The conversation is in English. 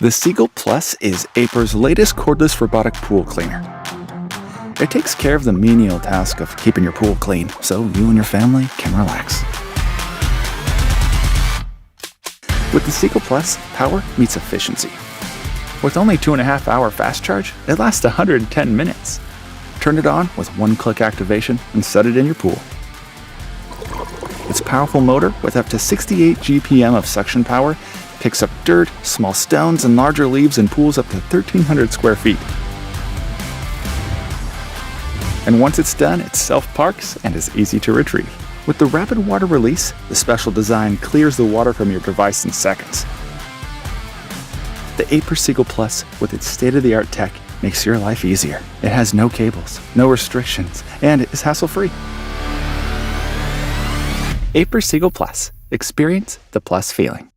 The Seagull Plus is aiper's latest cordless robotic pool cleaner. It takes care of the menial task of keeping your pool clean, so you and your family can relax. With the Seagull Plus, power meets efficiency. With only 2.5-hour fast charge, it lasts 110 minutes. Turn it on with one-click activation and set it in your pool. Its powerful motor, with up to 68 GPM of suction power, picks up dirt, small stones, and larger leaves in pools up to 1,300 square feet. And once it's done, it self-parks and is easy to retrieve. With the rapid water release, the special design clears the water from your device in seconds. The aiper Seagull Plus, with its state-of-the-art tech, makes your life easier. It has no cables, no restrictions, and is hassle-free. Aiper Seagull Plus. Experience the plus feeling.